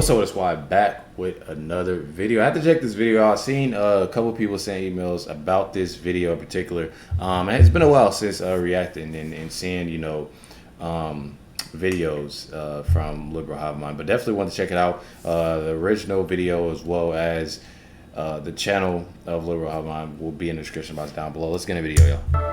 What's up with the squad? Back with another video. I had to check this video out. I've seen a couple people send emails about this video in particular. And it's been a while since reacting and seeing, videos from Liberal Hive Mind. But definitely want to check it out. The original video as well as the channel of Liberal Hive Mind will be in the description box down below. Let's get in the video, y'all.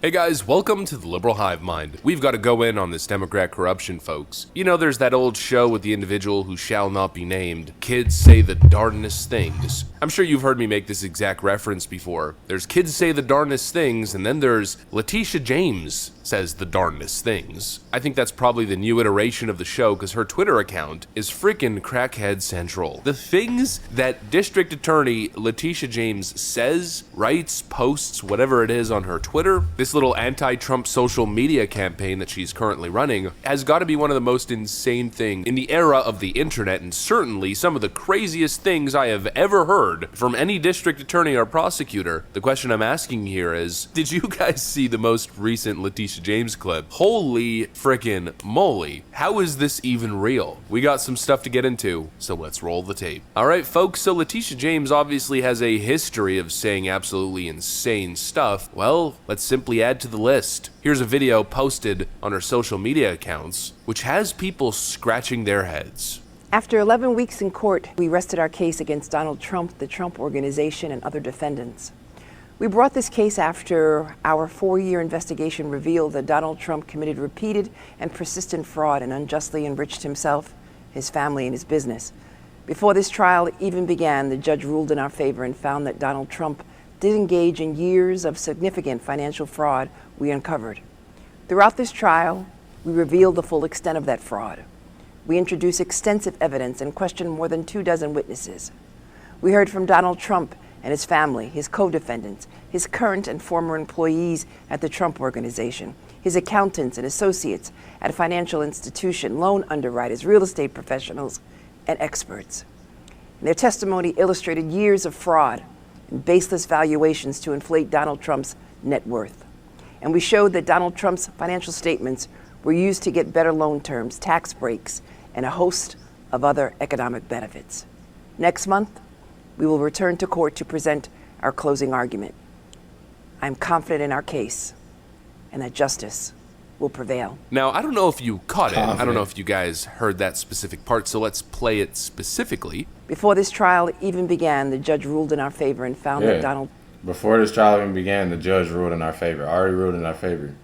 Hey guys, welcome to the Liberal Hive Mind. We've got to go in on this Democrat corruption, folks. You know, there's that old show with the individual who shall not be named. Kids say the darndest things. I'm sure you've heard me make this exact reference before. There's kids say the darndest things, and then there's Letitia James says the darndest things. I think that's probably the new iteration of the show because her Twitter account is freaking crackhead central. The things that District Attorney Letitia James says, writes, posts, whatever it is on her Twitter, this little anti-Trump social media campaign that she's currently running has got to be one of the most insane things in the era of the internet, and certainly some of the craziest things I have ever heard from any district attorney or prosecutor. The question I'm asking here is, did you guys see the most recent Letitia James clip? Holy frickin' moly. How is this even real? We got some stuff to get into, so let's roll the tape. Alright folks, so Letitia James obviously has a history of saying absolutely insane stuff. Well, let's simply add to the list. Here's a video posted on her social media accounts, which has people scratching their heads. After 11 weeks in court, we rested our case against Donald Trump, the Trump Organization, and other defendants. We brought this case after our 4-year investigation revealed that Donald Trump committed repeated and persistent fraud and unjustly enriched himself, his family, and his business. Before this trial even began, the judge ruled in our favor and found that Donald Trump did engage in years of significant financial fraud we uncovered. Throughout this trial, we revealed the full extent of that fraud. We introduced extensive evidence and questioned more than 24 witnesses. We heard from Donald Trump and his family, his co-defendants, his current and former employees at the Trump Organization, his accountants and associates at a financial institution, loan underwriters, real estate professionals, and experts. And their testimony illustrated years of fraud and baseless valuations to inflate Donald Trump's net worth. And we showed that Donald Trump's financial statements were used to get better loan terms, tax breaks, and a host of other economic benefits. Next month, we will return to court to present our closing argument. I'm confident in our case and that justice will prevail. Now, I don't know if you caught it. I don't know if you guys heard that specific part, so let's play it specifically. Before this trial even began, the judge ruled in our favor and found that Donald... Before this trial even began, the judge ruled in our favor, already ruled in our favor,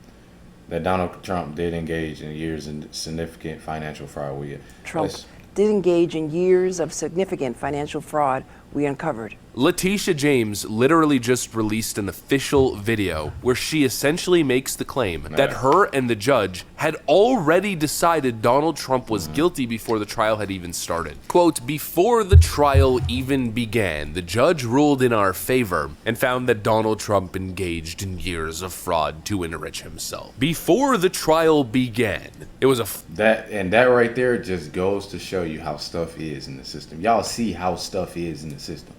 that Donald Trump did engage in years in significant financial fraud. Trump did engage in years of significant financial fraud we uncovered. Letitia James literally just released an official video where she essentially makes the claim that her and the judge had already decided Donald Trump was guilty before the trial had even started. Quote, before the trial even began, the judge ruled in our favor and found that Donald Trump engaged in years of fraud to enrich himself. Before the trial began, it was that right there just goes to show you how stuff is in the system. Y'all see how stuff is in the system.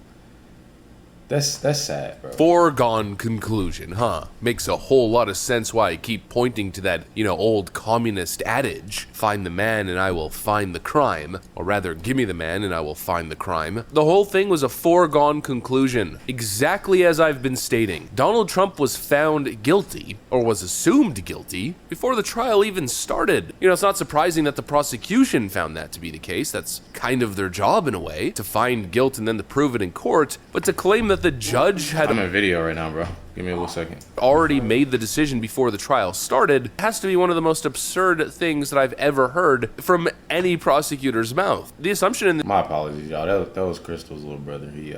That's sad, bro. Foregone conclusion, huh? Makes a whole lot of sense why I keep pointing to that, old communist adage, find the man and I will find the crime, or rather, give me the man and I will find the crime. The whole thing was a foregone conclusion, exactly as I've been stating. Donald Trump was found guilty, or was assumed guilty, before the trial even started. It's not surprising that the prosecution found that to be the case. That's kind of their job in a way, to find guilt and then to prove it in court, but to claim that the judge had... I'm in a video right now, bro. Give me a little second. ...already made the decision before the trial started has to be one of the most absurd things that I've ever heard from any prosecutor's mouth. The assumption in... My apologies, y'all. That was Crystal's little brother. He,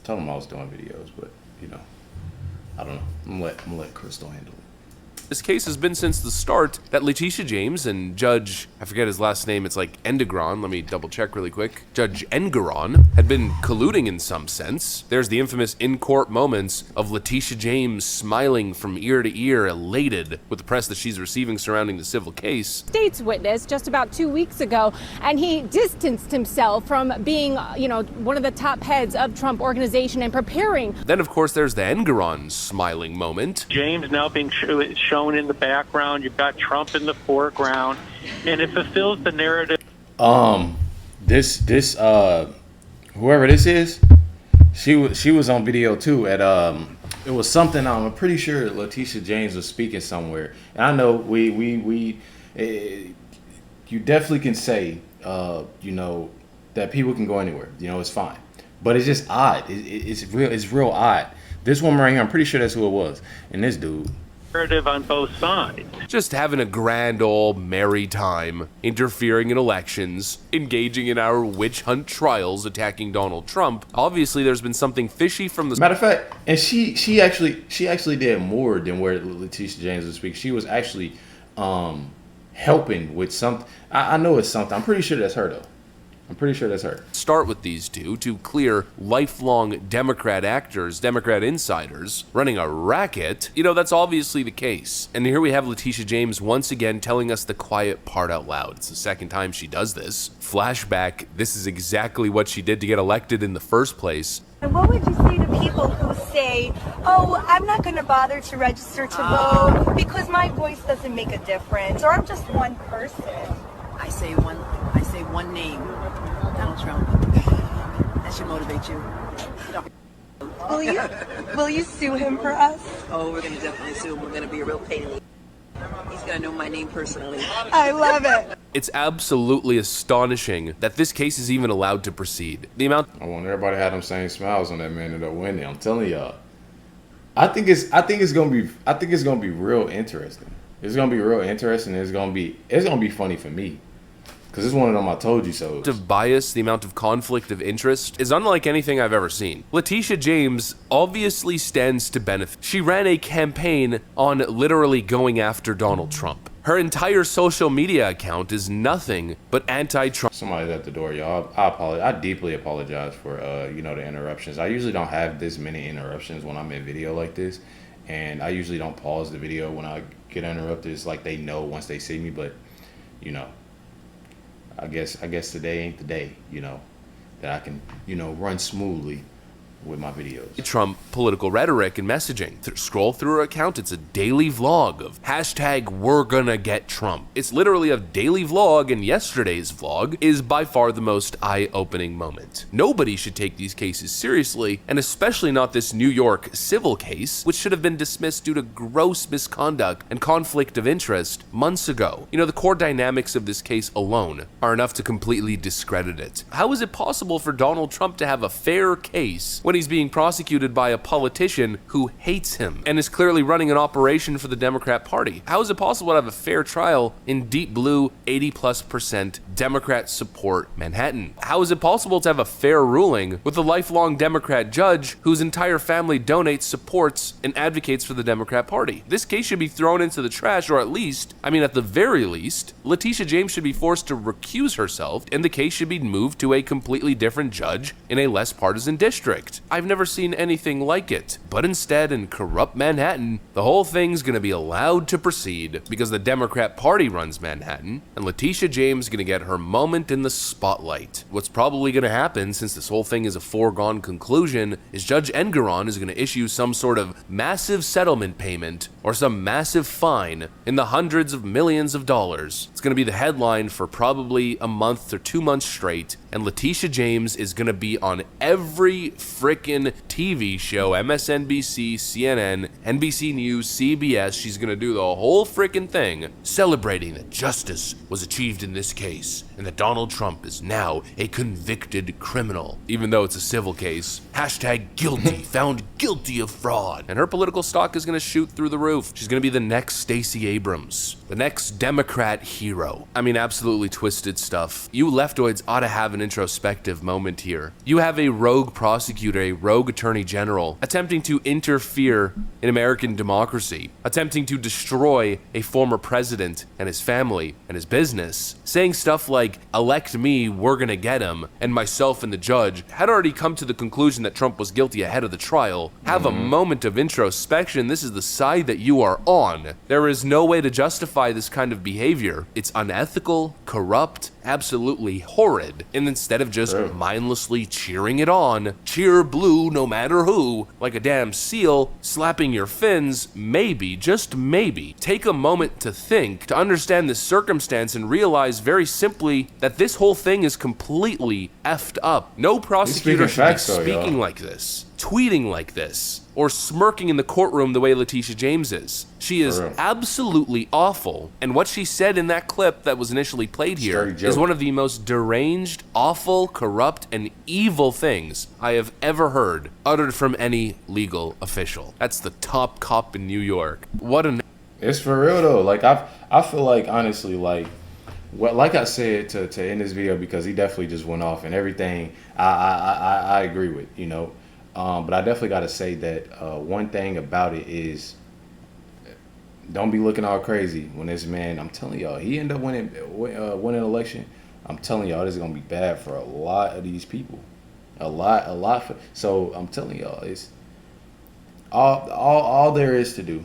told him I was doing videos, but, I don't know. I'm gonna let Crystal handle it. This case has been since the start that Letitia James and Judge, I forget his last name, it's like Endigron, let me double check really quick, Judge Engeron had been colluding in some sense. There's the infamous in-court moments of Letitia James smiling from ear to ear, elated with the press that she's receiving surrounding the civil case. State's witness just about 2 weeks ago, and he distanced himself from being, one of the top heads of Trump Organization and preparing. Then, of course, there's the Engeron smiling moment. James now being shown shown in the background. You've got Trump in the foreground, and it fulfills the narrative. This whoever this is, she was on video too at it was something, I'm pretty sure Letitia James was speaking somewhere. And I know you definitely can say that people can go anywhere, it's fine. But it's just odd. It's real odd. This woman right here, I'm pretty sure that's who it was. And this dude. Narrative on both sides. Just having a grand old merry time, interfering in elections, engaging in our witch hunt trials, attacking Donald Trump. Obviously, there's been something fishy from the... Matter of fact, and she actually did more than where Letitia James was speaking. She was actually helping with something. I know it's something. I'm pretty sure that's her, though. I'm pretty sure that's her. Start with these two to clear lifelong Democrat actors, Democrat insiders, running a racket. That's obviously the case. And here we have Letitia James once again telling us the quiet part out loud. It's the second time she does this. Flashback, this is exactly what she did to get elected in the first place. And what would you say to people who say, oh, I'm not going to bother to register to vote because my voice doesn't make a difference, or I'm just one person? I say one name, Donald Trump. That should motivate you. Will you sue him for us? Oh, we're going to definitely sue him. We're going to be a real pain in the... He's going to know my name personally. I love it. It's absolutely astonishing that this case is even allowed to proceed. The amount... I want everybody to have them same smiles on that man that are winning. I'm telling y'all. I think it's gonna be real interesting. It's gonna be real interesting. It's gonna be funny for me. Because it's one of them I told you so. The amount of bias, the amount of conflict of interest is unlike anything I've ever seen. Letitia James obviously stands to benefit. She ran a campaign on literally going after Donald Trump. Her entire social media account is nothing but anti-Trump. Somebody's at the door, y'all. I apologize. I deeply apologize for the interruptions. I usually don't have this many interruptions when I'm in video like this, and I usually don't pause the video when I get interrupted. It's like they know once they see me, but I guess today ain't the day, that I can, run smoothly with my videos. Trump political rhetoric and messaging. Scroll through her account, it's a daily vlog of hashtag we're gonna get Trump. It's literally a daily vlog, and yesterday's vlog is by far the most eye-opening moment. Nobody should take these cases seriously, and especially not this New York civil case, which should have been dismissed due to gross misconduct and conflict of interest months ago. The core dynamics of this case alone are enough to completely discredit it. How is it possible for Donald Trump to have a fair case when he's being prosecuted by a politician who hates him and is clearly running an operation for the Democrat Party? How is it possible to have a fair trial in deep blue 80+% Democrat support Manhattan? How is it possible to have a fair ruling with a lifelong Democrat judge whose entire family donates, supports, and advocates for the Democrat Party? This case should be thrown into the trash, or at the very least, Letitia James should be forced to recuse herself, and the case should be moved to a completely different judge in a less partisan district. I've never seen anything like it, but instead, in corrupt Manhattan, the whole thing's gonna be allowed to proceed because the Democrat Party runs Manhattan, and Letitia James is gonna get her moment in the spotlight. What's probably gonna happen, since this whole thing is a foregone conclusion, is Judge Engoron is gonna issue some sort of massive settlement payment or some massive fine in the hundreds of millions of dollars. It's gonna be the headline for probably a month or 2 months straight, and Letitia James is gonna be on every frickin' TV show, MSNBC, CNN, NBC News, CBS. She's gonna do the whole frickin' thing, celebrating that justice was achieved in this case and that Donald Trump is now a convicted criminal, even though it's a civil case. Hashtag guilty, found guilty of fraud. And her political stock is gonna shoot through the roof. She's gonna be the next Stacey Abrams, the next Democrat hero. Absolutely twisted stuff. You leftoids ought to have an introspective moment here. You have a rogue prosecutor, a rogue attorney general, attempting to interfere in American democracy, attempting to destroy a former president and his family and his business, saying stuff like, elect me, we're gonna get him, and myself and the judge had already come to the conclusion that Trump was guilty ahead of the trial. Have a moment of introspection. This is the side that you are on. There is no way to justify this kind of behavior. It's unethical, corrupt, absolutely horrid. And instead of just mindlessly cheering it on, cheer blue no matter who, like a damn seal slapping your fins, maybe, just maybe, take a moment to think, to understand the circumstance and realize very simply that this whole thing is completely effed up. No prosecutor should be speaking like this, tweeting like this, or smirking in the courtroom the way Letitia James is. She is absolutely awful, and what she said in that clip that was initially played here is one of the most deranged, awful, corrupt, and evil things I have ever heard uttered from any legal official. That's the top cop in New York. What an... It's for real though. Like I feel like honestly, like like I said to end this video, because he definitely just went off and everything. I agree with, you know. But I definitely got to say that one thing about it is, don't be looking all crazy when this man, I'm telling y'all, he ended up winning an election. I'm telling y'all, this is going to be bad for a lot of these people. A lot. So I'm telling y'all, it's all there is to do,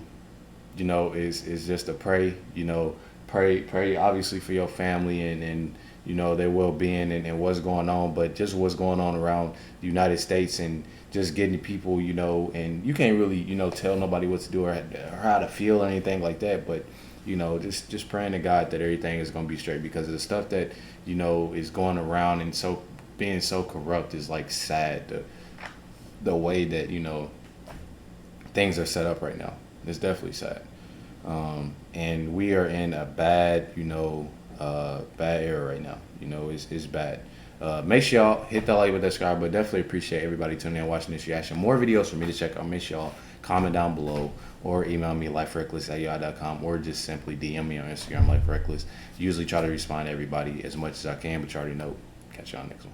you know, is just to pray, you know, pray obviously for your family and you know, their well-being and what's going on, but just what's going on around the United States and just getting people, you know, and you can't really, you know, tell nobody what to do or how to feel or anything like that, but, you know, just praying to God that everything is going to be straight, because of the stuff that, you know, is going around and so being so corrupt is like sad. The way that, you know, things are set up right now, it's definitely sad. And we are in a bad, you know, bad era right now. You know, it's bad. Make sure y'all hit that like button, subscribe, but definitely appreciate everybody tuning in and watching this reaction. More videos for me to check out. Make sure y'all comment down below or email me LifeWithRecklezz@yahoo.com or just simply DM me on Instagram, LifeWithRecklezz. Usually try to respond to everybody as much as I can, but you already know. Catch y'all next one.